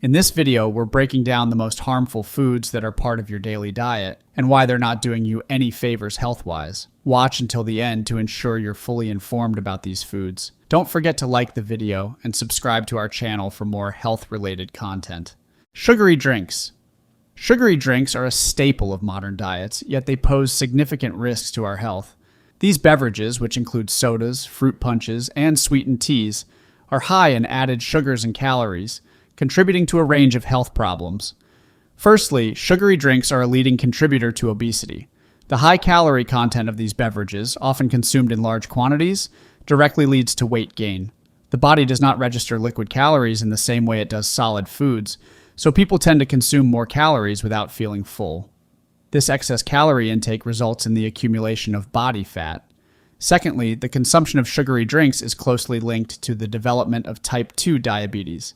In this video, we're breaking down the most harmful foods that are part of your daily diet and why they're not doing you any favors health-wise. Watch until the end to ensure you're fully informed about these foods. Don't forget to like the video and subscribe to our channel for more health-related content. Sugary drinks. Sugary drinks are a staple of modern diets, yet they pose significant risks to our health. These beverages, which include sodas, fruit punches, and sweetened teas, are high in added sugars and calories, contributing to a range of health problems. Firstly, sugary drinks are a leading contributor to obesity. The high calorie content of these beverages, often consumed in large quantities, directly leads to weight gain. The body does not register liquid calories in the same way it does solid foods, so people tend to consume more calories without feeling full. This excess calorie intake results in the accumulation of body fat. Secondly, the consumption of sugary drinks is closely linked to the development of type 2 diabetes.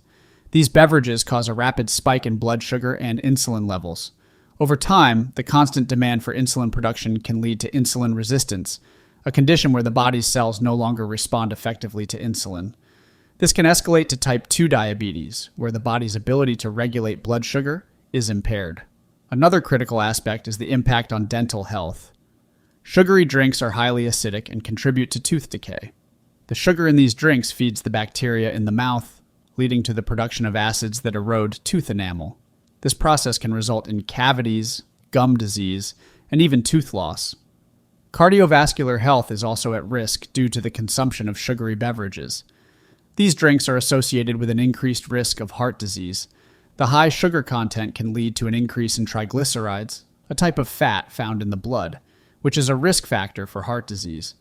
These beverages cause a rapid spike in blood sugar and insulin levels. Over time, the constant demand for insulin production can lead to insulin resistance, a condition where the body's cells no longer respond effectively to insulin. This can escalate to type 2 diabetes, where the body's ability to regulate blood sugar is impaired. Another critical aspect is the impact on dental health. Sugary drinks are highly acidic and contribute to tooth decay. The sugar in these drinks feeds the bacteria in the mouth, leading to the production of acids that erode tooth enamel. This process can result in cavities, gum disease, and even tooth loss. Cardiovascular health is also at risk due to the consumption of sugary beverages. These drinks are associated with an increased risk of heart disease. The high sugar content can lead to an increase in triglycerides, a type of fat found in the blood, which is a risk factor for heart disease.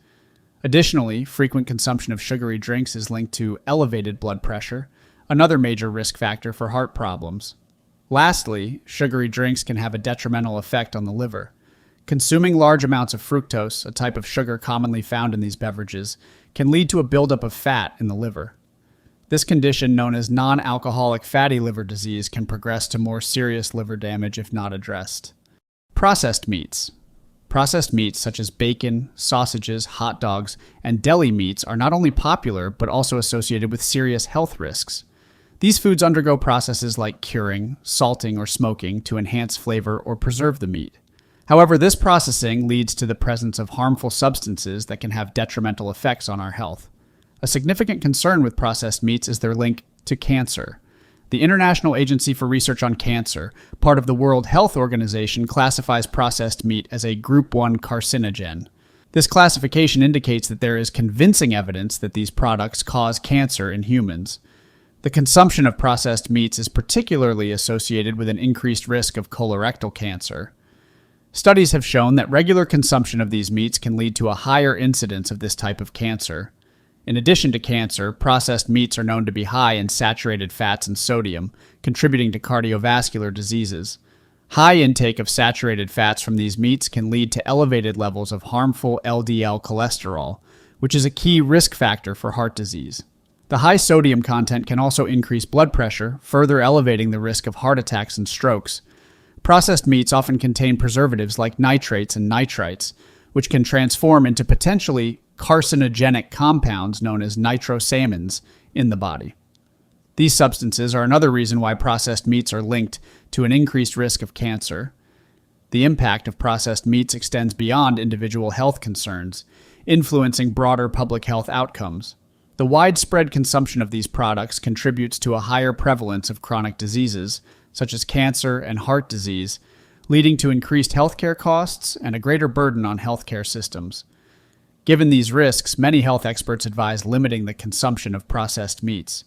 Additionally, frequent consumption of sugary drinks is linked to elevated blood pressure, another major risk factor for heart problems. Lastly, sugary drinks can have a detrimental effect on the liver. Consuming large amounts of fructose, a type of sugar commonly found in these beverages, can lead to a buildup of fat in the liver. This condition, known as non-alcoholic fatty liver disease, can progress to more serious liver damage if not addressed. Processed meats. Processed meats such as bacon, sausages, hot dogs, and deli meats are not only popular but also associated with serious health risks. These foods undergo processes like curing, salting, or smoking to enhance flavor or preserve the meat. However, this processing leads to the presence of harmful substances that can have detrimental effects on our health. A significant concern with processed meats is their link to cancer. The International Agency for Research on Cancer, part of the World Health Organization, classifies processed meat as a Group 1 carcinogen. This classification indicates that there is convincing evidence that these products cause cancer in humans. The consumption of processed meats is particularly associated with an increased risk of colorectal cancer. Studies have shown that regular consumption of these meats can lead to a higher incidence of this type of cancer. In addition to cancer, processed meats are known to be high in saturated fats and sodium, contributing to cardiovascular diseases. High intake of saturated fats from these meats can lead to elevated levels of harmful LDL cholesterol, which is a key risk factor for heart disease. The high sodium content can also increase blood pressure, further elevating the risk of heart attacks and strokes. Processed meats often contain preservatives like nitrates and nitrites, which can transform into potentially carcinogenic compounds known as nitrosamines in the body. These substances are another reason why processed meats are linked to an increased risk of cancer. The impact of processed meats extends beyond individual health concerns, influencing broader public health outcomes. The widespread consumption of these products contributes to a higher prevalence of chronic diseases, such as cancer and heart disease, leading to increased healthcare costs and a greater burden on healthcare systems. Given these risks, many health experts advise limiting the consumption of processed meats.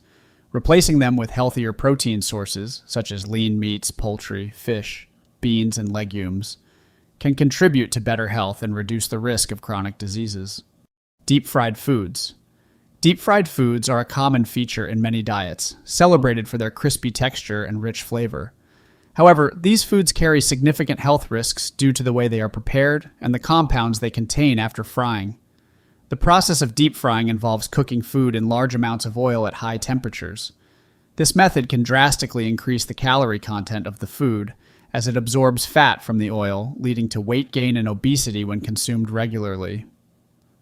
Replacing them with healthier protein sources, such as lean meats, poultry, fish, beans, and legumes, can contribute to better health and reduce the risk of chronic diseases. Deep-fried foods. Deep-fried foods are a common feature in many diets, celebrated for their crispy texture and rich flavor. However, these foods carry significant health risks due to the way they are prepared and the compounds they contain after frying. The process of deep frying involves cooking food in large amounts of oil at high temperatures. This method can drastically increase the calorie content of the food, as it absorbs fat from the oil, leading to weight gain and obesity when consumed regularly.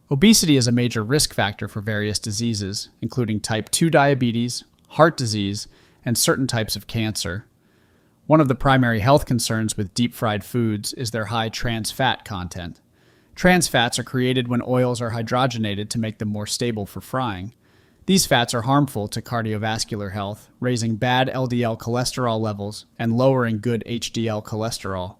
Obesity is a major risk factor for various diseases, including type 2 diabetes, heart disease, and certain types of cancer. One of the primary health concerns with deep-fried foods is their high trans fat content. Trans fats are created when oils are hydrogenated to make them more stable for frying. These fats are harmful to cardiovascular health, raising bad LDL cholesterol levels and lowering good HDL cholesterol.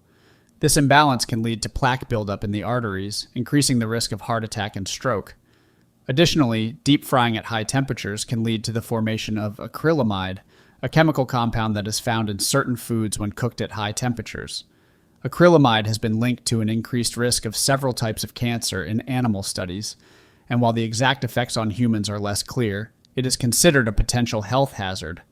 This imbalance can lead to plaque buildup in the arteries, increasing the risk of heart attack and stroke. Additionally, deep frying at high temperatures can lead to the formation of acrylamide, a chemical compound that is found in certain foods when cooked at high temperatures. Acrylamide has been linked to an increased risk of several types of cancer in animal studies, and while the exact effects on humans are less clear, it is considered a potential health hazard.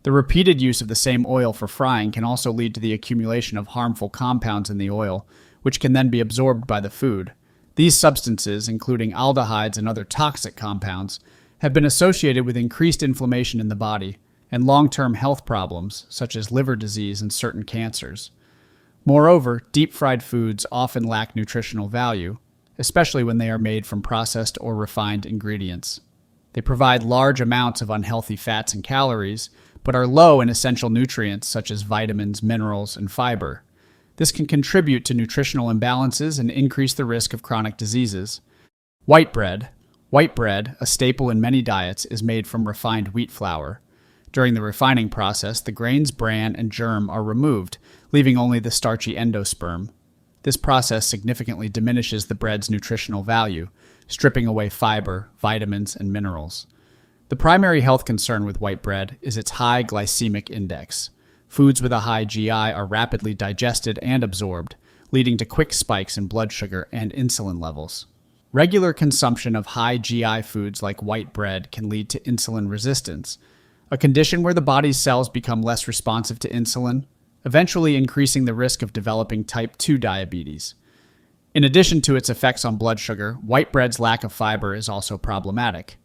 The repeated use of the same oil for frying can also lead to the accumulation of harmful compounds in the oil, which can then be absorbed by the food. These substances, including aldehydes and other toxic compounds, have been associated with increased inflammation in the body and long-term health problems, such as liver disease and certain cancers. Moreover, deep-fried foods often lack nutritional value, especially when they are made from processed or refined ingredients. They provide large amounts of unhealthy fats and calories, but are low in essential nutrients such as vitamins, minerals, and fiber. This can contribute to nutritional imbalances and increase the risk of chronic diseases. White bread. White bread, a staple in many diets, is made from refined wheat flour. During the refining process, the grain's bran and germ are removed, leaving only the starchy endosperm. This process significantly diminishes the bread's nutritional value, stripping away fiber, vitamins, and minerals. The primary health concern with white bread is its high glycemic index. Foods with a high GI are rapidly digested and absorbed, leading to quick spikes in blood sugar and insulin levels. Regular consumption of high GI foods like white bread can lead to insulin resistance, a condition where the body's cells become less responsive to insulin, eventually increasing the risk of developing type 2 diabetes. In addition to its effects on blood sugar, white bread's lack of fiber is also problematic.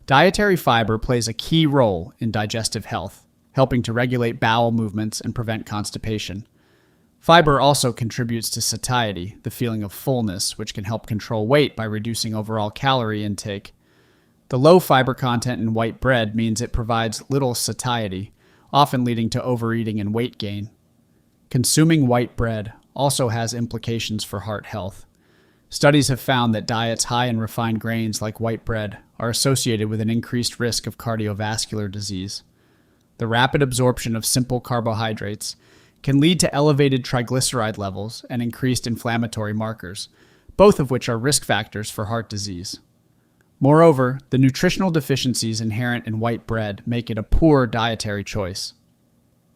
Dietary fiber plays a key role in digestive health, helping to regulate bowel movements and prevent constipation. Fiber also contributes to satiety, the feeling of fullness, which can help control weight by reducing overall calorie intake. The low fiber content in white bread means it provides little satiety, often leading to overeating and weight gain. Consuming white bread also has implications for heart health. Studies have found that diets high in refined grains like white bread are associated with an increased risk of cardiovascular disease. The rapid absorption of simple carbohydrates can lead to elevated triglyceride levels and increased inflammatory markers, both of which are risk factors for heart disease. Moreover, the nutritional deficiencies inherent in white bread make it a poor dietary choice.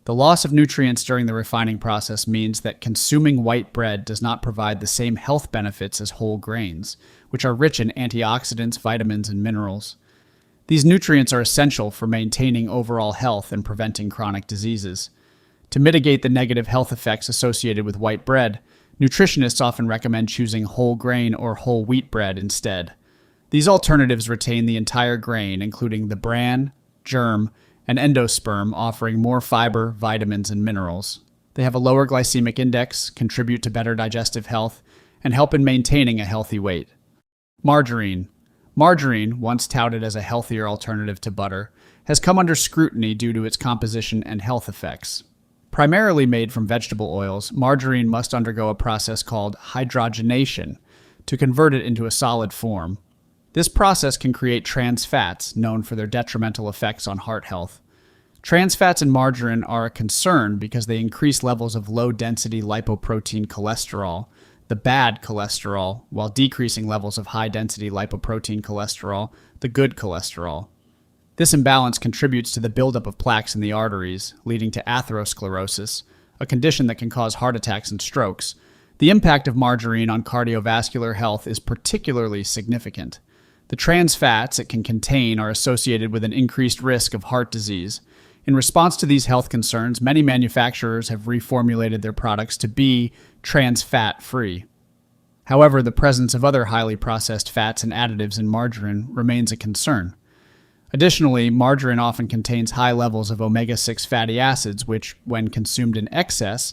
The loss of nutrients during the refining process means that consuming white bread does not provide the same health benefits as whole grains, which are rich in antioxidants, vitamins, and minerals. These nutrients are essential for maintaining overall health and preventing chronic diseases. To mitigate the negative health effects associated with white bread, nutritionists often recommend choosing whole grain or whole wheat bread instead. These alternatives retain the entire grain, including the bran, germ, and endosperm, offering more fiber, vitamins, and minerals. They have a lower glycemic index, contribute to better digestive health, and help in maintaining a healthy weight. Margarine. Margarine, once touted as a healthier alternative to butter, has come under scrutiny due to its composition and health effects. Primarily made from vegetable oils, margarine must undergo a process called hydrogenation to convert it into a solid form. This process can create trans fats, known for their detrimental effects on heart health. Trans fats in margarine are a concern because they increase levels of low-density lipoprotein cholesterol, the bad cholesterol, while decreasing levels of high-density lipoprotein cholesterol, the good cholesterol. This imbalance contributes to the buildup of plaques in the arteries, leading to atherosclerosis, a condition that can cause heart attacks and strokes. The impact of margarine on cardiovascular health is particularly significant. The trans fats it can contain are associated with an increased risk of heart disease. In response to these health concerns, many manufacturers have reformulated their products to be trans fat free. However, the presence of other highly processed fats and additives in margarine remains a concern. Additionally, margarine often contains high levels of omega-6 fatty acids, which, when consumed in excess,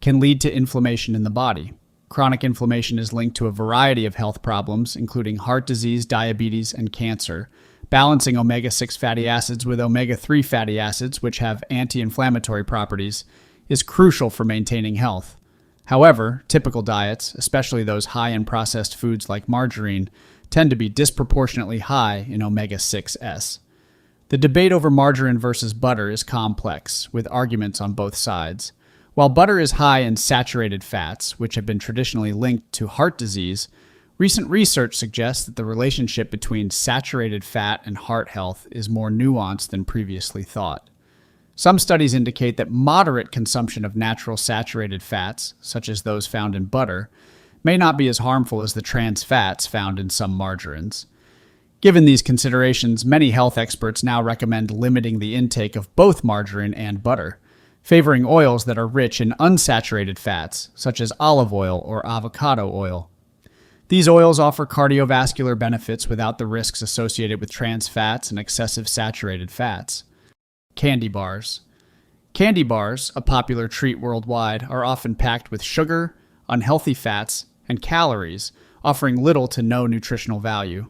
can lead to inflammation in the body. Chronic inflammation is linked to a variety of health problems, including heart disease, diabetes, and cancer, Balancing omega-6 fatty acids with omega-3 fatty acids, which have anti-inflammatory properties, is crucial for maintaining health. However, typical diets, especially those high in processed foods like margarine, tend to be disproportionately high in omega-6s. The debate over margarine versus butter is complex, with arguments on both sides. While butter is high in saturated fats, which have been traditionally linked to heart disease, recent research suggests that the relationship between saturated fat and heart health is more nuanced than previously thought. Some studies indicate that moderate consumption of natural saturated fats, such as those found in butter, may not be as harmful as the trans fats found in some margarines. Given these considerations, many health experts now recommend limiting the intake of both margarine and butter, favoring oils that are rich in unsaturated fats, such as olive oil or avocado oil. These oils offer cardiovascular benefits without the risks associated with trans fats and excessive saturated fats. Candy bars. Candy bars, a popular treat worldwide, are often packed with sugar, unhealthy fats, and calories, offering little to no nutritional value.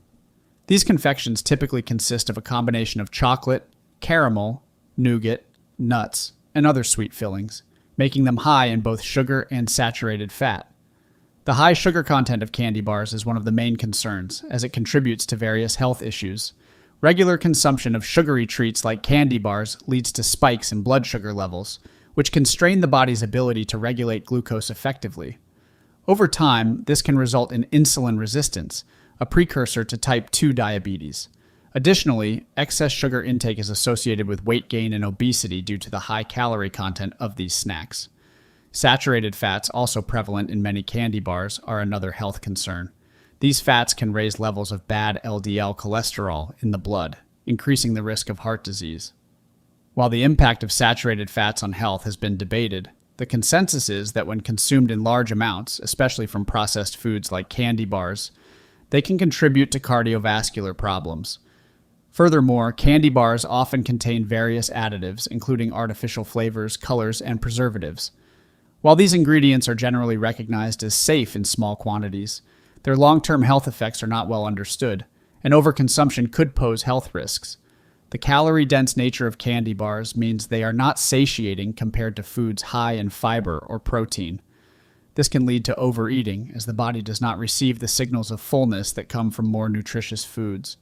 These confections typically consist of a combination of chocolate, caramel, nougat, nuts, and other sweet fillings, making them high in both sugar and saturated fat. The high sugar content of candy bars is one of the main concerns, as it contributes to various health issues. Regular consumption of sugary treats like candy bars leads to spikes in blood sugar levels, which can strain the body's ability to regulate glucose effectively. Over time, this can result in insulin resistance, a precursor to type 2 diabetes. Additionally, excess sugar intake is associated with weight gain and obesity due to the high calorie content of these snacks. Saturated fats, also prevalent in many candy bars, are another health concern. These fats can raise levels of bad LDL cholesterol in the blood, increasing the risk of heart disease. While the impact of saturated fats on health has been debated, the consensus is that when consumed in large amounts, especially from processed foods like candy bars, they can contribute to cardiovascular problems. Furthermore, candy bars often contain various additives, including artificial flavors, colors, and preservatives. While these ingredients are generally recognized as safe in small quantities, their long-term health effects are not well understood, and overconsumption could pose health risks. The calorie-dense nature of candy bars means they are not satiating compared to foods high in fiber or protein. This can lead to overeating, as the body does not receive the signals of fullness that come from more nutritious foods.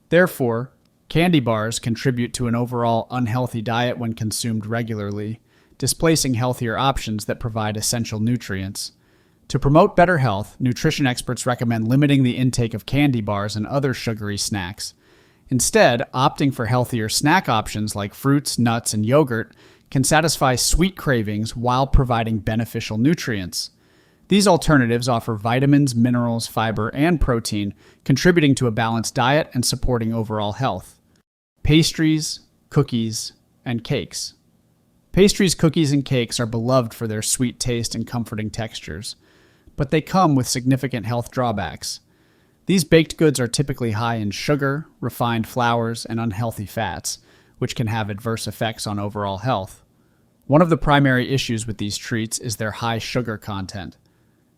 Therefore, candy bars contribute to an overall unhealthy diet when consumed regularly, displacing healthier options that provide essential nutrients. To promote better health, nutrition experts recommend limiting the intake of candy bars and other sugary snacks. Instead, opting for healthier snack options like fruits, nuts, and yogurt can satisfy sweet cravings while providing beneficial nutrients. These alternatives offer vitamins, minerals, fiber, and protein, contributing to a balanced diet and supporting overall health. Pastries, cookies, and cakes. Pastries, cookies, and cakes are beloved for their sweet taste and comforting textures, but they come with significant health drawbacks. These baked goods are typically high in sugar, refined flours, and unhealthy fats, which can have adverse effects on overall health. One of the primary issues with these treats is their high sugar content.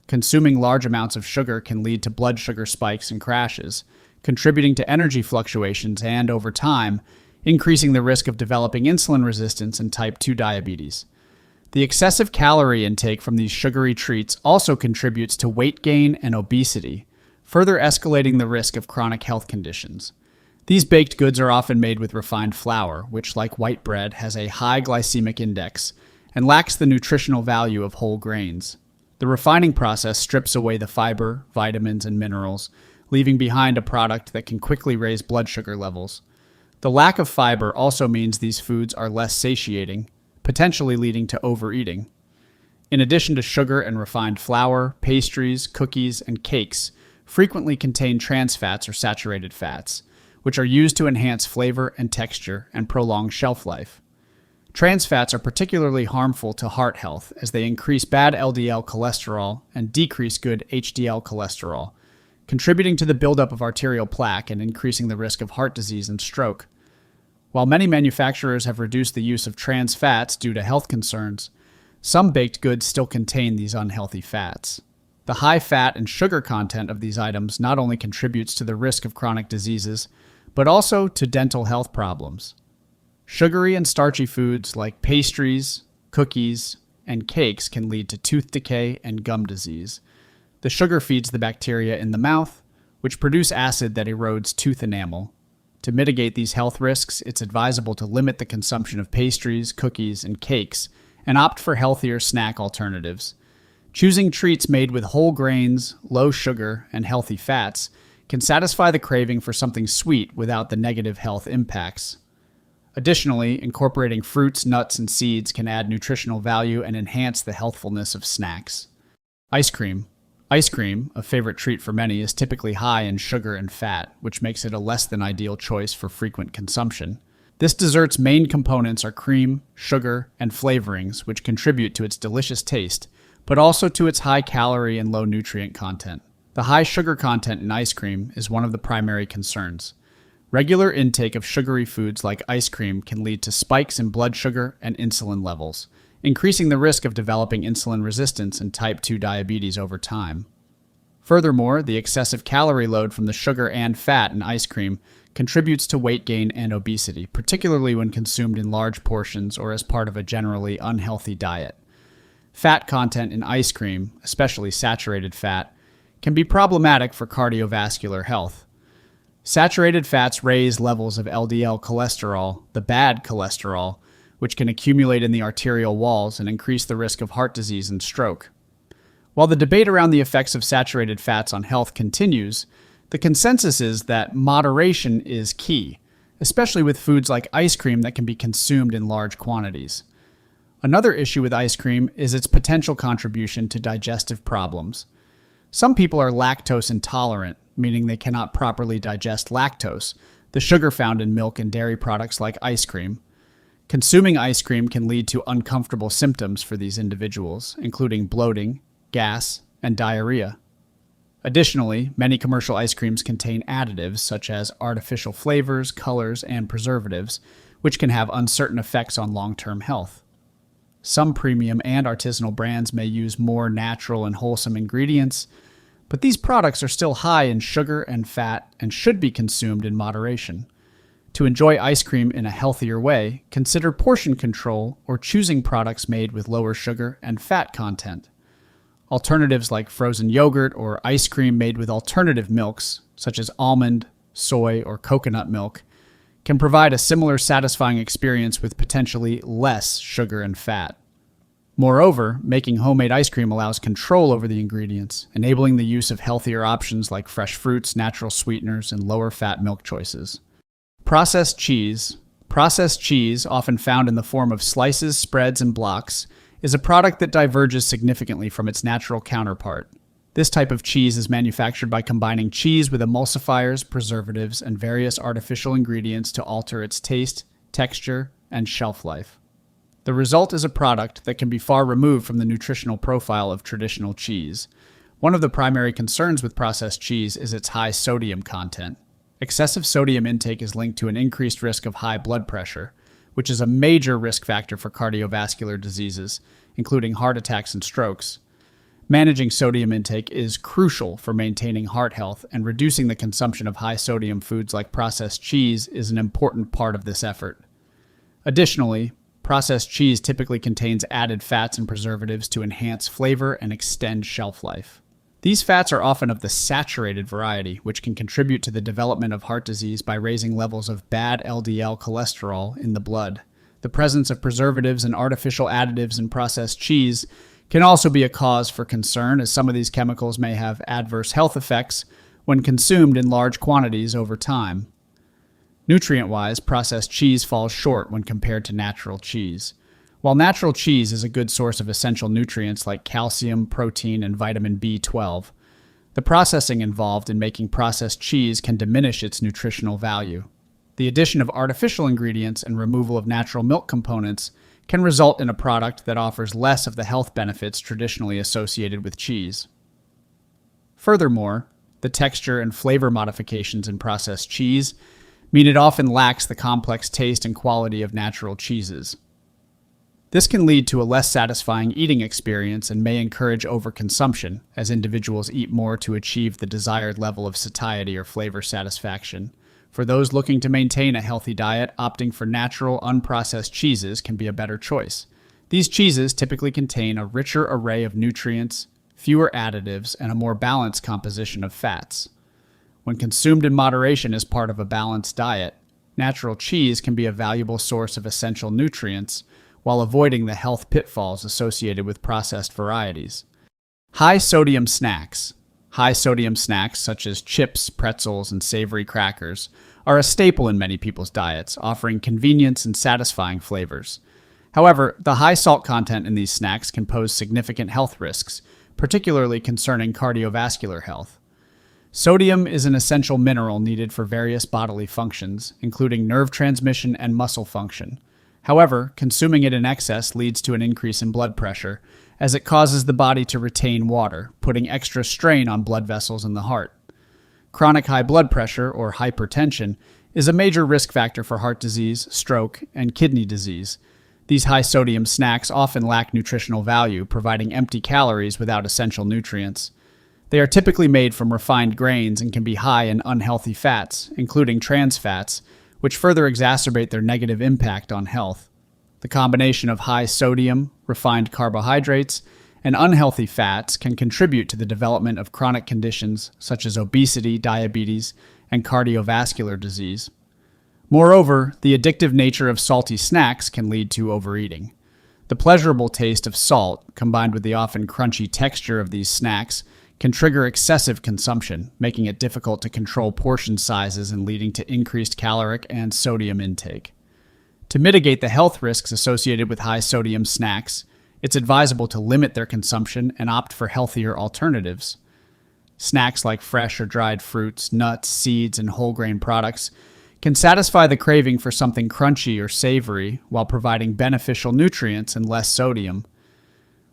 Consuming large amounts of sugar can lead to blood sugar spikes and crashes, contributing to energy fluctuations and, over time, increasing the risk of developing insulin resistance and type 2 diabetes. The excessive calorie intake from these sugary treats also contributes to weight gain and obesity, further escalating the risk of chronic health conditions. These baked goods are often made with refined flour, which, like white bread, has a high glycemic index and lacks the nutritional value of whole grains. The refining process strips away the fiber, vitamins, and minerals, leaving behind a product that can quickly raise blood sugar levels. The lack of fiber also means these foods are less satiating, potentially leading to overeating. In addition to sugar and refined flour, pastries, cookies, and cakes frequently contain trans fats or saturated fats, which are used to enhance flavor and texture and prolong shelf life. Trans fats are particularly harmful to heart health as they increase bad LDL cholesterol and decrease good HDL cholesterol, contributing to the buildup of arterial plaque and increasing the risk of heart disease and stroke. While many manufacturers have reduced the use of trans fats due to health concerns, some baked goods still contain these unhealthy fats. The high fat and sugar content of these items not only contributes to the risk of chronic diseases, but also to dental health problems. Sugary and starchy foods like pastries, cookies, and cakes can lead to tooth decay and gum disease. The sugar feeds the bacteria in the mouth, which produce acid that erodes tooth enamel. To mitigate these health risks, it's advisable to limit the consumption of pastries, cookies, and cakes, and opt for healthier snack alternatives. Choosing treats made with whole grains, low sugar, and healthy fats can satisfy the craving for something sweet without the negative health impacts. Additionally, incorporating fruits, nuts, and seeds can add nutritional value and enhance the healthfulness of snacks. Ice cream. Ice cream, a favorite treat for many, is typically high in sugar and fat, which makes it a less than ideal choice for frequent consumption. This dessert's main components are cream, sugar, and flavorings, which contribute to its delicious taste, but also to its high calorie and low nutrient content. The high sugar content in ice cream is one of the primary concerns. Regular intake of sugary foods like ice cream can lead to spikes in blood sugar and insulin levels, increasing the risk of developing insulin resistance and type 2 diabetes over time. Furthermore, the excessive calorie load from the sugar and fat in ice cream contributes to weight gain and obesity, particularly when consumed in large portions or as part of a generally unhealthy diet. Fat content in ice cream, especially saturated fat, can be problematic for cardiovascular health. Saturated fats raise levels of LDL cholesterol, the bad cholesterol, which can accumulate in the arterial walls and increase the risk of heart disease and stroke. While the debate around the effects of saturated fats on health continues, the consensus is that moderation is key, especially with foods like ice cream that can be consumed in large quantities. Another issue with ice cream is its potential contribution to digestive problems. Some people are lactose intolerant, meaning they cannot properly digest lactose, the sugar found in milk and dairy products like ice cream. Consuming ice cream can lead to uncomfortable symptoms for these individuals, including bloating, gas, and diarrhea. Additionally, many commercial ice creams contain additives such as artificial flavors, colors, and preservatives, which can have uncertain effects on long-term health. Some premium and artisanal brands may use more natural and wholesome ingredients, but these products are still high in sugar and fat and should be consumed in moderation. To enjoy ice cream in a healthier way, consider portion control or choosing products made with lower sugar and fat content. Alternatives like frozen yogurt or ice cream made with alternative milks, such as almond, soy, or coconut milk, can provide a similar satisfying experience with potentially less sugar and fat. Moreover, making homemade ice cream allows control over the ingredients, enabling the use of healthier options like fresh fruits, natural sweeteners, and lower-fat milk choices. Processed cheese. Processed cheese, often found in the form of slices, spreads, and blocks, is a product that diverges significantly from its natural counterpart. This type of cheese is manufactured by combining cheese with emulsifiers, preservatives, and various artificial ingredients to alter its taste, texture, and shelf life. The result is a product that can be far removed from the nutritional profile of traditional cheese. One of the primary concerns with processed cheese is its high sodium content. Excessive sodium intake is linked to an increased risk of high blood pressure, which is a major risk factor for cardiovascular diseases, including heart attacks and strokes. Managing sodium intake is crucial for maintaining heart health, and reducing the consumption of high sodium foods like processed cheese is an important part of this effort. Additionally, processed cheese typically contains added fats and preservatives to enhance flavor and extend shelf life. These fats are often of the saturated variety, which can contribute to the development of heart disease by raising levels of bad LDL cholesterol in the blood. The presence of preservatives and artificial additives in processed cheese can also be a cause for concern, as some of these chemicals may have adverse health effects when consumed in large quantities over time. Nutrient-wise, processed cheese falls short when compared to natural cheese. While natural cheese is a good source of essential nutrients like calcium, protein, and vitamin B12, the processing involved in making processed cheese can diminish its nutritional value. The addition of artificial ingredients and removal of natural milk components can result in a product that offers less of the health benefits traditionally associated with cheese. Furthermore, the texture and flavor modifications in processed cheese mean it often lacks the complex taste and quality of natural cheeses. This can lead to a less satisfying eating experience and may encourage overconsumption, as individuals eat more to achieve the desired level of satiety or flavor satisfaction. For those looking to maintain a healthy diet, opting for natural, unprocessed cheeses can be a better choice. These cheeses typically contain a richer array of nutrients, fewer additives, and a more balanced composition of fats. When consumed in moderation as part of a balanced diet, natural cheese can be a valuable source of essential nutrients while avoiding the health pitfalls associated with processed varieties. High sodium snacks. High sodium snacks such as chips, pretzels, and savory crackers are a staple in many people's diets, offering convenience and satisfying flavors. However, the high salt content in these snacks can pose significant health risks, particularly concerning cardiovascular health. Sodium is an essential mineral needed for various bodily functions, including nerve transmission and muscle function. However, consuming it in excess leads to an increase in blood pressure, as it causes the body to retain water, putting extra strain on blood vessels in the heart. Chronic high blood pressure, or hypertension, is a major risk factor for heart disease, stroke, and kidney disease. These high-sodium snacks often lack nutritional value, providing empty calories without essential nutrients. They are typically made from refined grains and can be high in unhealthy fats, including trans fats, which further exacerbate their negative impact on health. The combination of high sodium, refined carbohydrates, and unhealthy fats can contribute to the development of chronic conditions such as obesity, diabetes, and cardiovascular disease. Moreover, the addictive nature of salty snacks can lead to overeating. The pleasurable taste of salt, combined with the often crunchy texture of these snacks, can trigger excessive consumption, making it difficult to control portion sizes and leading to increased caloric and sodium intake. To mitigate the health risks associated with high sodium snacks, it's advisable to limit their consumption and opt for healthier alternatives. Snacks like fresh or dried fruits, nuts, seeds, and whole grain products can satisfy the craving for something crunchy or savory while providing beneficial nutrients and less sodium.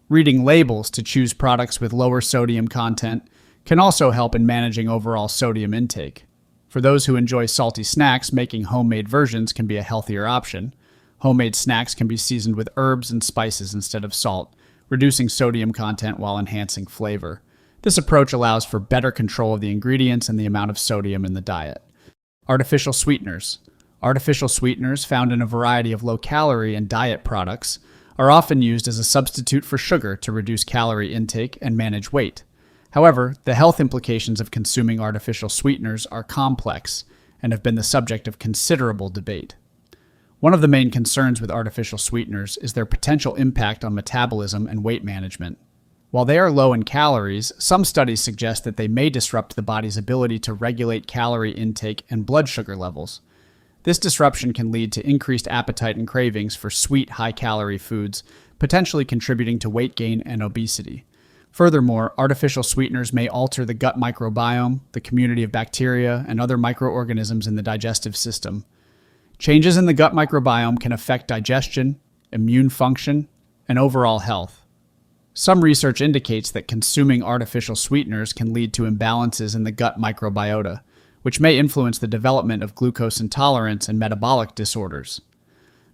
Reading labels to choose products with lower sodium content can also help in managing overall sodium intake. For those who enjoy salty snacks, making homemade versions can be a healthier option. Homemade snacks can be seasoned with herbs and spices instead of salt, reducing sodium content while enhancing flavor. This approach allows for better control of the ingredients and the amount of sodium in the diet. Artificial sweeteners. Artificial sweeteners, found in a variety of low-calorie and diet products, are often used as a substitute for sugar to reduce calorie intake and manage weight. However, the health implications of consuming artificial sweeteners are complex and have been the subject of considerable debate. One of the main concerns with artificial sweeteners is their potential impact on metabolism and weight management. While they are low in calories, some studies suggest that they may disrupt the body's ability to regulate calorie intake and blood sugar levels. This disruption can lead to increased appetite and cravings for sweet, high-calorie foods, potentially contributing to weight gain and obesity. Furthermore, artificial sweeteners may alter the gut microbiome, the community of bacteria, and other microorganisms in the digestive system. Changes in the gut microbiome can affect digestion, immune function, and overall health. Some research indicates that consuming artificial sweeteners can lead to imbalances in the gut microbiota, which may influence the development of glucose intolerance and metabolic disorders.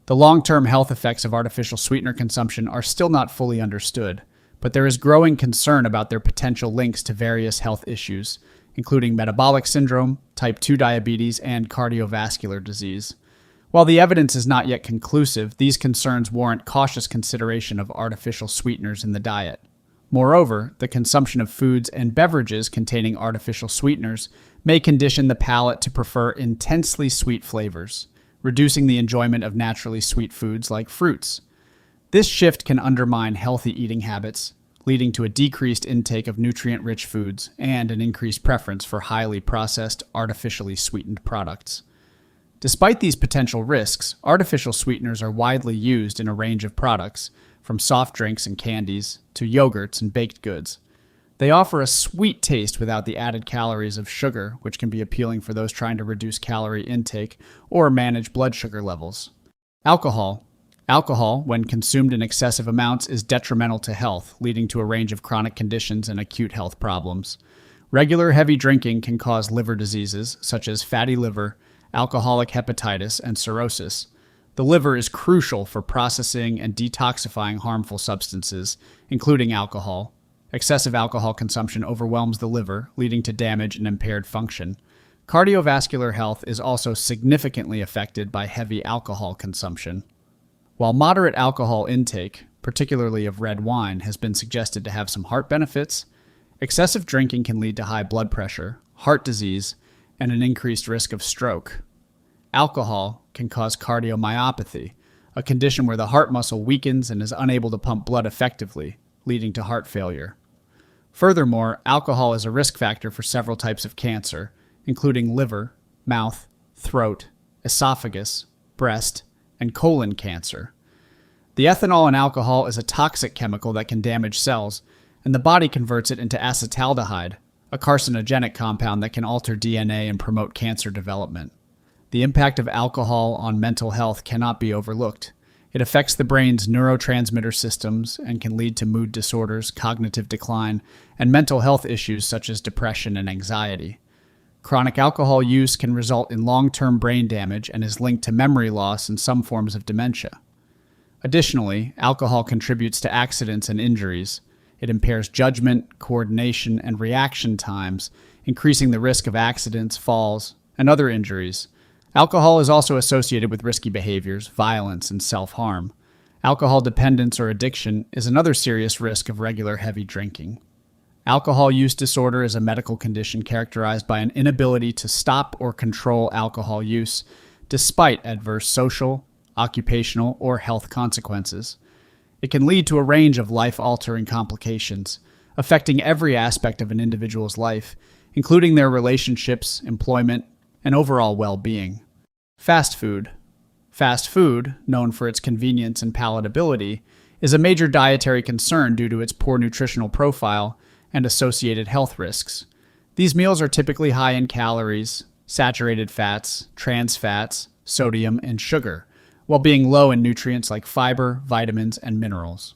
The long-term health effects of artificial sweetener consumption are still not fully understood, but there is growing concern about their potential links to various health issues, including metabolic syndrome, type 2 diabetes, and cardiovascular disease. While the evidence is not yet conclusive, these concerns warrant cautious consideration of artificial sweeteners in the diet. Moreover, the consumption of foods and beverages containing artificial sweeteners may condition the palate to prefer intensely sweet flavors, reducing the enjoyment of naturally sweet foods like fruits. This shift can undermine healthy eating habits, leading to a decreased intake of nutrient-rich foods and an increased preference for highly processed, artificially sweetened products. Despite these potential risks, artificial sweeteners are widely used in a range of products, from soft drinks and candies to yogurts and baked goods. They offer a sweet taste without the added calories of sugar, which can be appealing for those trying to reduce calorie intake or manage blood sugar levels. Alcohol. Alcohol, when consumed in excessive amounts, is detrimental to health, leading to a range of chronic conditions and acute health problems. Regular heavy drinking can cause liver diseases, such as fatty liver, alcoholic hepatitis, and cirrhosis. The liver is crucial for processing and detoxifying harmful substances, including alcohol. Excessive alcohol consumption overwhelms the liver, leading to damage and impaired function. Cardiovascular health is also significantly affected by heavy alcohol consumption. While moderate alcohol intake, particularly of red wine, has been suggested to have some heart benefits, excessive drinking can lead to high blood pressure, heart disease, and an increased risk of stroke. Alcohol can cause cardiomyopathy, a condition where the heart muscle weakens and is unable to pump blood effectively, leading to heart failure. Furthermore, alcohol is a risk factor for several types of cancer, including liver, mouth, throat, esophagus, breast, and colon cancer. The ethanol in alcohol is a toxic chemical that can damage cells, and the body converts it into acetaldehyde, a carcinogenic compound that can alter DNA and promote cancer development. The impact of alcohol on mental health cannot be overlooked. It affects the brain's neurotransmitter systems and can lead to mood disorders, cognitive decline, and mental health issues such as depression and anxiety. Chronic alcohol use can result in long-term brain damage and is linked to memory loss and some forms of dementia. Additionally, alcohol contributes to accidents and injuries. It impairs judgment, coordination, and reaction times, increasing the risk of accidents, falls, and other injuries. Alcohol is also associated with risky behaviors, violence, and self-harm. Alcohol dependence or addiction is another serious risk of regular heavy drinking. Alcohol use disorder is a medical condition characterized by an inability to stop or control alcohol use despite adverse social, occupational, or health consequences. It can lead to a range of life-altering complications, affecting every aspect of an individual's life, including their relationships, employment, and overall well-being. Fast food. Fast food, known for its convenience and palatability, is a major dietary concern due to its poor nutritional profile and associated health risks. These meals are typically high in calories, saturated fats, trans fats, sodium, and sugar, while being low in nutrients like fiber, vitamins, and minerals.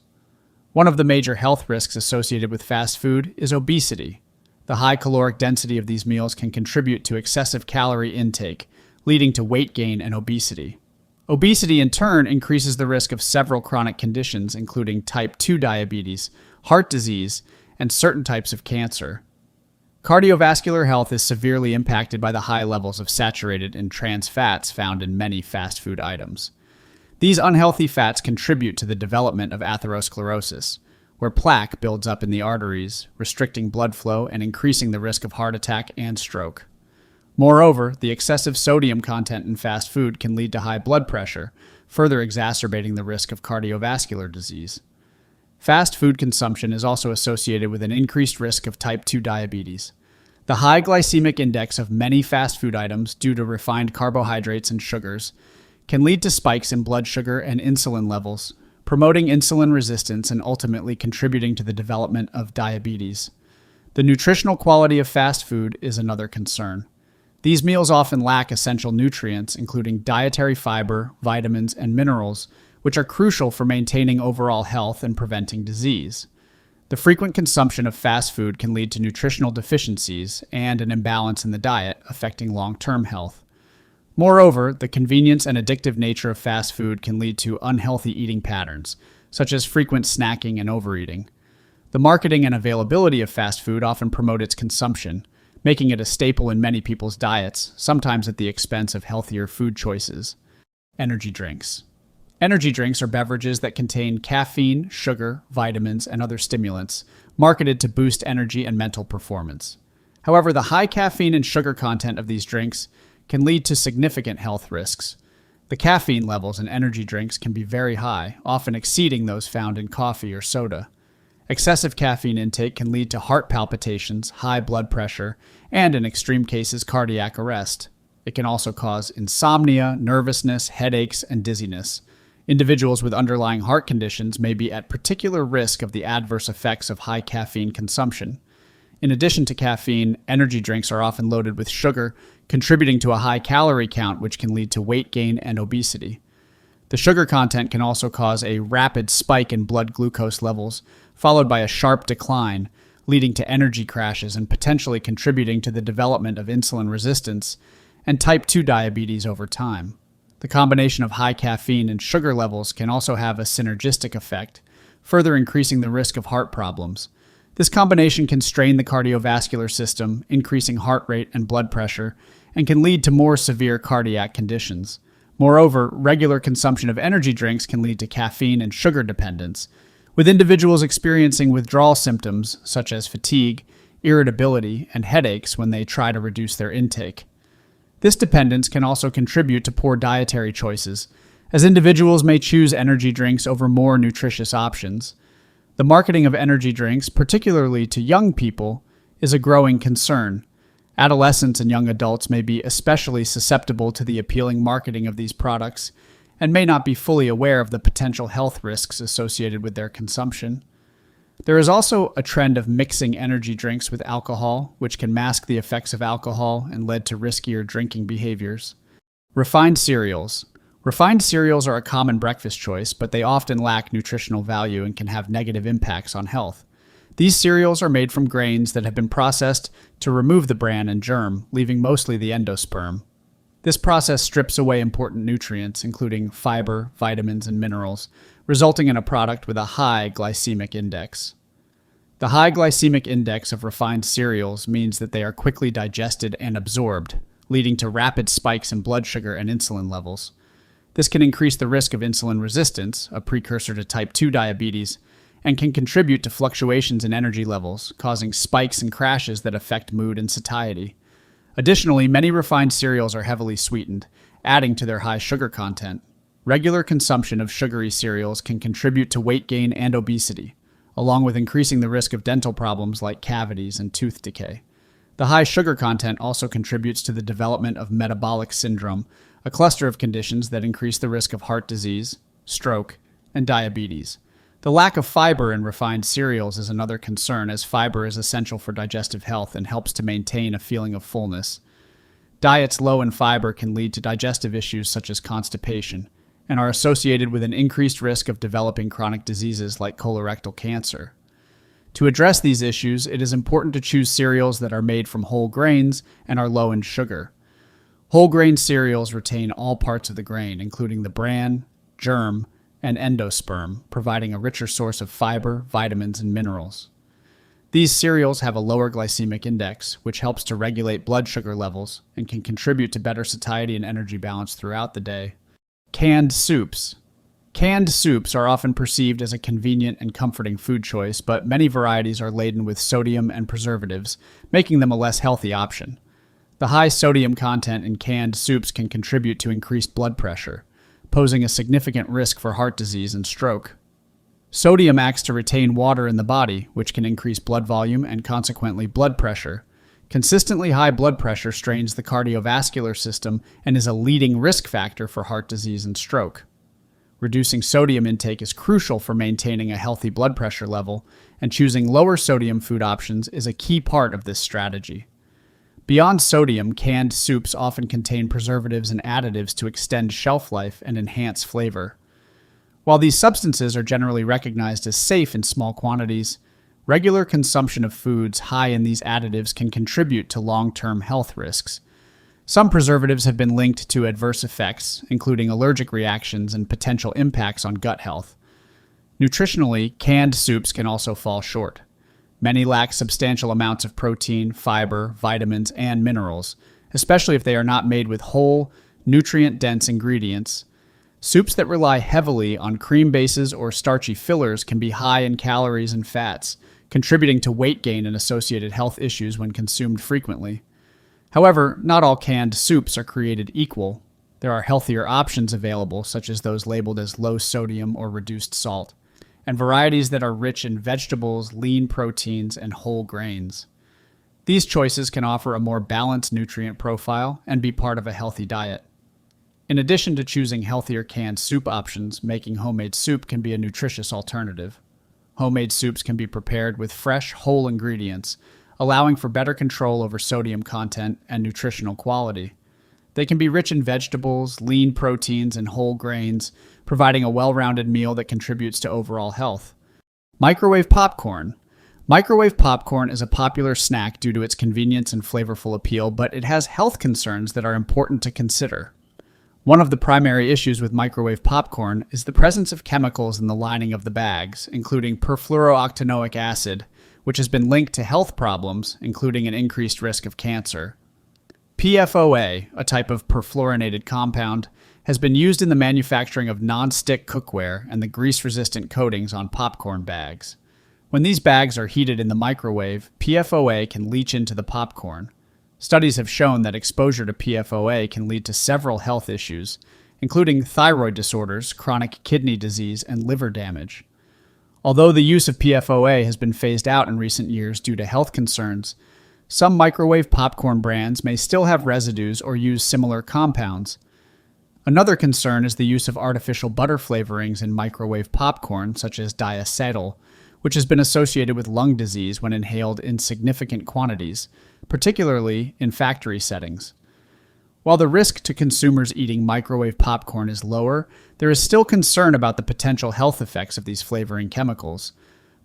One of the major health risks associated with fast food is obesity. The high caloric density of these meals can contribute to excessive calorie intake, leading to weight gain and obesity. Obesity, in turn, increases the risk of several chronic conditions, including type 2 diabetes, heart disease, and certain types of cancer. Cardiovascular health is severely impacted by the high levels of saturated and trans fats found in many fast food items. These unhealthy fats contribute to the development of atherosclerosis, where plaque builds up in the arteries, restricting blood flow and increasing the risk of heart attack and stroke. Moreover, the excessive sodium content in fast food can lead to high blood pressure, further exacerbating the risk of cardiovascular disease. Fast food consumption is also associated with an increased risk of type 2 diabetes. The high glycemic index of many fast food items due to refined carbohydrates and sugars can lead to spikes in blood sugar and insulin levels, promoting insulin resistance and ultimately contributing to the development of diabetes. The nutritional quality of fast food is another concern. These meals often lack essential nutrients, including dietary fiber, vitamins, and minerals, which are crucial for maintaining overall health and preventing disease. The frequent consumption of fast food can lead to nutritional deficiencies and an imbalance in the diet, affecting long-term health. Moreover, the convenience and addictive nature of fast food can lead to unhealthy eating patterns, such as frequent snacking and overeating. The marketing and availability of fast food often promote its consumption, making it a staple in many people's diets, sometimes at the expense of healthier food choices. Energy drinks. Energy drinks are beverages that contain caffeine, sugar, vitamins, and other stimulants, marketed to boost energy and mental performance. However, the high caffeine and sugar content of these drinks can lead to significant health risks. The caffeine levels in energy drinks can be very high, often exceeding those found in coffee or soda. Excessive caffeine intake can lead to heart palpitations, high blood pressure, and in extreme cases, cardiac arrest. It can also cause insomnia, nervousness, headaches, and dizziness. Individuals with underlying heart conditions may be at particular risk of the adverse effects of high caffeine consumption. In addition to caffeine, energy drinks are often loaded with sugar, contributing to a high calorie count, which can lead to weight gain and obesity. The sugar content can also cause a rapid spike in blood glucose levels, followed by a sharp decline, leading to energy crashes and potentially contributing to the development of insulin resistance and type 2 diabetes over time. The combination of high caffeine and sugar levels can also have a synergistic effect, further increasing the risk of heart problems. This combination can strain the cardiovascular system, increasing heart rate and blood pressure, and can lead to more severe cardiac conditions. Moreover, regular consumption of energy drinks can lead to caffeine and sugar dependence, with individuals experiencing withdrawal symptoms such as fatigue, irritability, and headaches when they try to reduce their intake. This dependence can also contribute to poor dietary choices, as individuals may choose energy drinks over more nutritious options. The marketing of energy drinks, particularly to young people, is a growing concern. Adolescents and young adults may be especially susceptible to the appealing marketing of these products and may not be fully aware of the potential health risks associated with their consumption. There is also a trend of mixing energy drinks with alcohol, which can mask the effects of alcohol and lead to riskier drinking behaviors. Refined cereals. Refined cereals are a common breakfast choice, but they often lack nutritional value and can have negative impacts on health. These cereals are made from grains that have been processed to remove the bran and germ, leaving mostly the endosperm. This process strips away important nutrients, including fiber, vitamins, and minerals, resulting in a product with a high glycemic index. The high glycemic index of refined cereals means that they are quickly digested and absorbed, leading to rapid spikes in blood sugar and insulin levels. This can increase the risk of insulin resistance, a precursor to type 2 diabetes, and can contribute to fluctuations in energy levels, causing spikes and crashes that affect mood and satiety. Additionally, many refined cereals are heavily sweetened, adding to their high sugar content. Regular consumption of sugary cereals can contribute to weight gain and obesity, along with increasing the risk of dental problems like cavities and tooth decay. The high sugar content also contributes to the development of metabolic syndrome, a cluster of conditions that increase the risk of heart disease, stroke, and diabetes. The lack of fiber in refined cereals is another concern, as fiber is essential for digestive health and helps to maintain a feeling of fullness. Diets low in fiber can lead to digestive issues such as constipation, and are associated with an increased risk of developing chronic diseases like colorectal cancer. To address these issues, it is important to choose cereals that are made from whole grains and are low in sugar. Whole grain cereals retain all parts of the grain, including the bran, germ, and endosperm, providing a richer source of fiber, vitamins, and minerals. These cereals have a lower glycemic index, which helps to regulate blood sugar levels and can contribute to better satiety and energy balance throughout the day. Canned soups. Canned soups are often perceived as a convenient and comforting food choice, but many varieties are laden with sodium and preservatives, making them a less healthy option. The high sodium content in canned soups can contribute to increased blood pressure, posing a significant risk for heart disease and stroke. Sodium acts to retain water in the body, which can increase blood volume and consequently blood pressure. Consistently high blood pressure strains the cardiovascular system and is a leading risk factor for heart disease and stroke. Reducing sodium intake is crucial for maintaining a healthy blood pressure level, and choosing lower sodium food options is a key part of this strategy. Beyond sodium, canned soups often contain preservatives and additives to extend shelf life and enhance flavor. While these substances are generally recognized as safe in small quantities, regular consumption of foods high in these additives can contribute to long-term health risks. Some preservatives have been linked to adverse effects, including allergic reactions and potential impacts on gut health. Nutritionally, canned soups can also fall short. Many lack substantial amounts of protein, fiber, vitamins, and minerals, especially if they are not made with whole, nutrient-dense ingredients. Soups that rely heavily on cream bases or starchy fillers can be high in calories and fats, contributing to weight gain and associated health issues when consumed frequently. However, not all canned soups are created equal. There are healthier options available, such as those labeled as low sodium or reduced salt, and varieties that are rich in vegetables, lean proteins, and whole grains. These choices can offer a more balanced nutrient profile and be part of a healthy diet. In addition to choosing healthier canned soup options, making homemade soup can be a nutritious alternative. Homemade soups can be prepared with fresh, whole ingredients, allowing for better control over sodium content and nutritional quality. They can be rich in vegetables, lean proteins, and whole grains, providing a well-rounded meal that contributes to overall health. Microwave popcorn. Microwave popcorn is a popular snack due to its convenience and flavorful appeal, but it has health concerns that are important to consider. One of the primary issues with microwave popcorn is the presence of chemicals in the lining of the bags, including perfluorooctanoic acid, which has been linked to health problems, including an increased risk of cancer. PFOA, a type of perfluorinated compound, has been used in the manufacturing of non-stick cookware and the grease-resistant coatings on popcorn bags. When these bags are heated in the microwave, PFOA can leach into the popcorn. Studies have shown that exposure to PFOA can lead to several health issues, including thyroid disorders, chronic kidney disease, and liver damage. Although the use of PFOA has been phased out in recent years due to health concerns, some microwave popcorn brands may still have residues or use similar compounds. Another concern is the use of artificial butter flavorings in microwave popcorn, such as diacetyl, which has been associated with lung disease when inhaled in significant quantities, particularly in factory settings. While the risk to consumers eating microwave popcorn is lower, there is still concern about the potential health effects of these flavoring chemicals.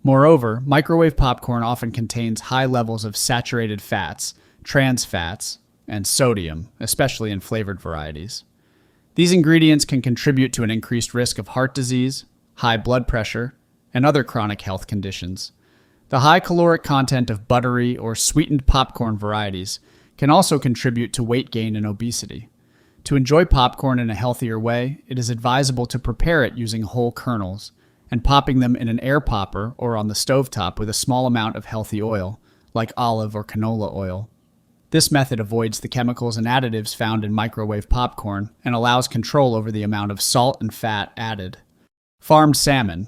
Moreover, microwave popcorn often contains high levels of saturated fats, trans fats, and sodium, especially in flavored varieties. These ingredients can contribute to an increased risk of heart disease, high blood pressure, and other chronic health conditions. The high caloric content of buttery or sweetened popcorn varieties can also contribute to weight gain and obesity. To enjoy popcorn in a healthier way, it is advisable to prepare it using whole kernels and popping them in an air popper or on the stovetop with a small amount of healthy oil, like olive or canola oil. This method avoids the chemicals and additives found in microwave popcorn and allows control over the amount of salt and fat added. Farmed salmon.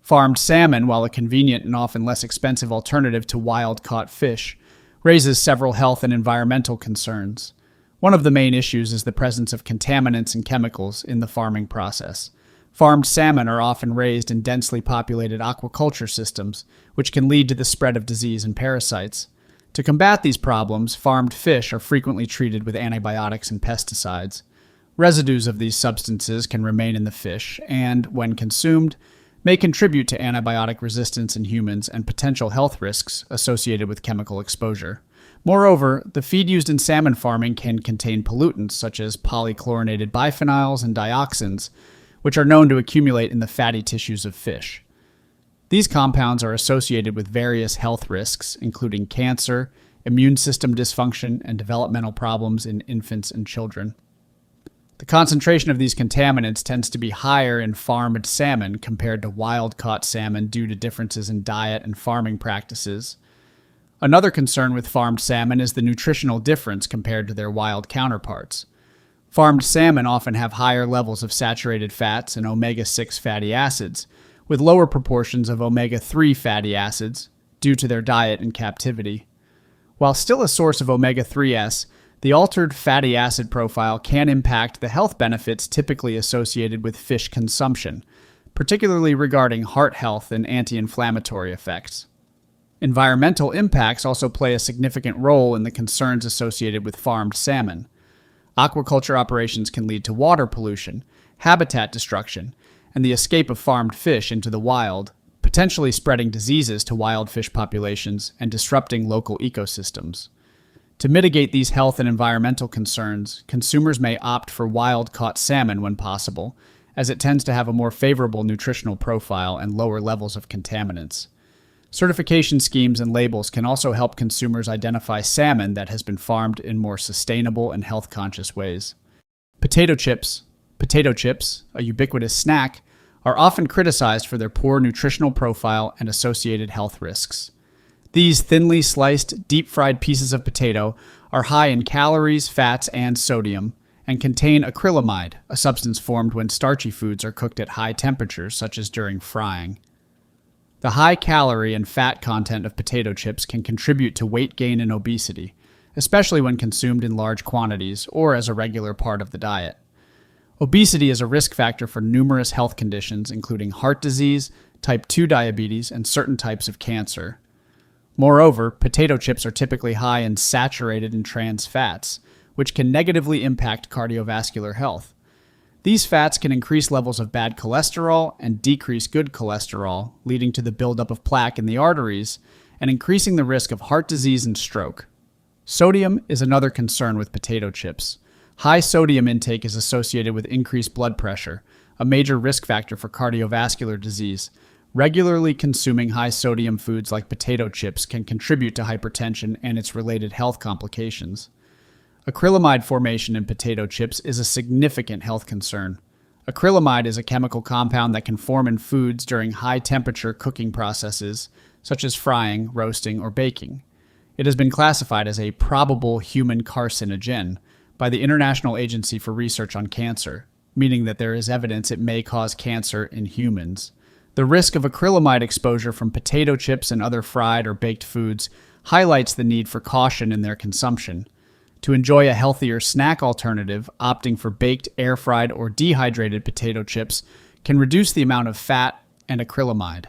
Farmed salmon, while a convenient and often less expensive alternative to wild-caught fish, raises several health and environmental concerns. One of the main issues is the presence of contaminants and chemicals in the farming process. Farmed salmon are often raised in densely populated aquaculture systems, which can lead to the spread of disease and parasites. To combat these problems, farmed fish are frequently treated with antibiotics and pesticides. Residues of these substances can remain in the fish and, when consumed, may contribute to antibiotic resistance in humans and potential health risks associated with chemical exposure. Moreover, the feed used in salmon farming can contain pollutants such as polychlorinated biphenyls and dioxins, which are known to accumulate in the fatty tissues of fish. These compounds are associated with various health risks, including cancer, immune system dysfunction, and developmental problems in infants and children. The concentration of these contaminants tends to be higher in farmed salmon compared to wild-caught salmon due to differences in diet and farming practices. Another concern with farmed salmon is the nutritional difference compared to their wild counterparts. Farmed salmon often have higher levels of saturated fats and omega-6 fatty acids, with lower proportions of omega-3 fatty acids due to their diet in captivity. While still a source of omega-3s, the altered fatty acid profile can impact the health benefits typically associated with fish consumption, particularly regarding heart health and anti-inflammatory effects. Environmental impacts also play a significant role in the concerns associated with farmed salmon. Aquaculture operations can lead to water pollution, habitat destruction, and the escape of farmed fish into the wild, potentially spreading diseases to wild fish populations and disrupting local ecosystems. To mitigate these health and environmental concerns, consumers may opt for wild-caught salmon when possible, as it tends to have a more favorable nutritional profile and lower levels of contaminants. Certification schemes and labels can also help consumers identify salmon that has been farmed in more sustainable and health-conscious ways. Potato chips, a ubiquitous snack, are often criticized for their poor nutritional profile and associated health risks. These thinly sliced, deep-fried pieces of potato are high in calories, fats, and sodium, and contain acrylamide, a substance formed when starchy foods are cooked at high temperatures, such as during frying. The high calorie and fat content of potato chips can contribute to weight gain and obesity, especially when consumed in large quantities or as a regular part of the diet. Obesity is a risk factor for numerous health conditions, including heart disease, type 2 diabetes, and certain types of cancer. Moreover, potato chips are typically high in saturated and trans fats, which can negatively impact cardiovascular health. These fats can increase levels of bad cholesterol and decrease good cholesterol, leading to the buildup of plaque in the arteries and increasing the risk of heart disease and stroke. Sodium is another concern with potato chips. High sodium intake is associated with increased blood pressure, a major risk factor for cardiovascular disease. Regularly consuming high sodium foods like potato chips can contribute to hypertension and its related health complications. Acrylamide formation in potato chips is a significant health concern. Acrylamide is a chemical compound that can form in foods during high-temperature cooking processes, such as frying, roasting, or baking. It has been classified as a probable human carcinogen by the International Agency for Research on Cancer, meaning that there is evidence it may cause cancer in humans. The risk of acrylamide exposure from potato chips and other fried or baked foods highlights the need for caution in their consumption. To enjoy a healthier snack alternative, opting for baked, air-fried, or dehydrated potato chips can reduce the amount of fat and acrylamide.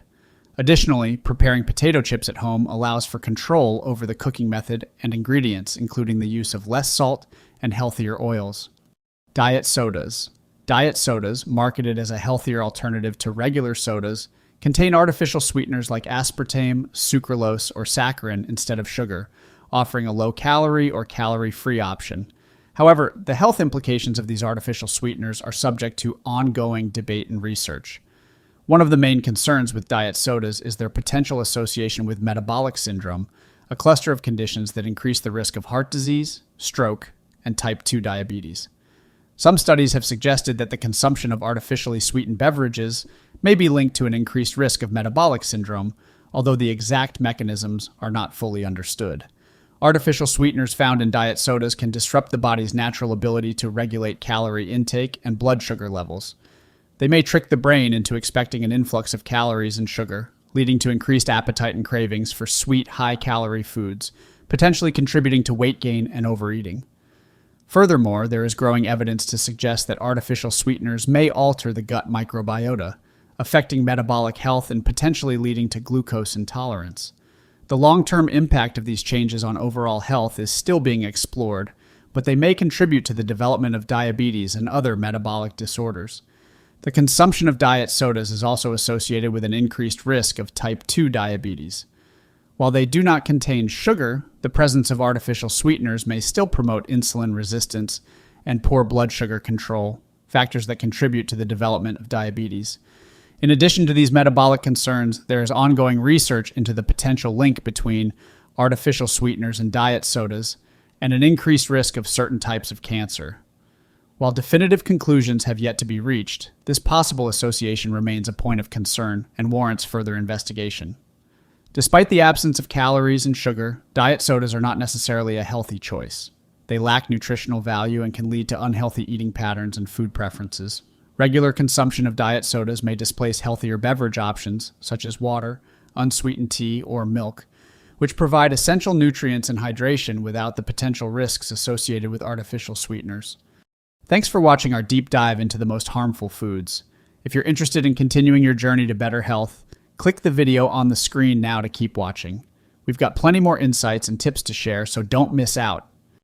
Additionally, preparing potato chips at home allows for control over the cooking method and ingredients, including the use of less salt and healthier oils. Diet sodas. Diet sodas, marketed as a healthier alternative to regular sodas, contain artificial sweeteners like aspartame, sucralose, or saccharin instead of sugar, offering a low-calorie or calorie-free option. However, the health implications of these artificial sweeteners are subject to ongoing debate and research. One of the main concerns with diet sodas is their potential association with metabolic syndrome, a cluster of conditions that increase the risk of heart disease, stroke, and type 2 diabetes. Some studies have suggested that the consumption of artificially sweetened beverages may be linked to an increased risk of metabolic syndrome, although the exact mechanisms are not fully understood. Artificial sweeteners found in diet sodas can disrupt the body's natural ability to regulate calorie intake and blood sugar levels. They may trick the brain into expecting an influx of calories and sugar, leading to increased appetite and cravings for sweet, high-calorie foods, potentially contributing to weight gain and overeating. Furthermore, there is growing evidence to suggest that artificial sweeteners may alter the gut microbiota, affecting metabolic health and potentially leading to glucose intolerance. The long-term impact of these changes on overall health is still being explored, but they may contribute to the development of diabetes and other metabolic disorders. The consumption of diet sodas is also associated with an increased risk of type 2 diabetes. While they do not contain sugar, the presence of artificial sweeteners may still promote insulin resistance and poor blood sugar control, factors that contribute to the development of diabetes. In addition to these metabolic concerns, there is ongoing research into the potential link between artificial sweeteners and diet sodas and an increased risk of certain types of cancer. While definitive conclusions have yet to be reached, this possible association remains a point of concern and warrants further investigation. Despite the absence of calories and sugar, diet sodas are not necessarily a healthy choice. They lack nutritional value and can lead to unhealthy eating patterns and food preferences. Regular consumption of diet sodas may displace healthier beverage options, such as water, unsweetened tea, or milk, which provide essential nutrients and hydration without the potential risks associated with artificial sweeteners. Thanks for watching our deep dive into the most harmful foods. If you're interested in continuing your journey to better health, click the video on the screen now to keep watching. We've got plenty more insights and tips to share, so don't miss out.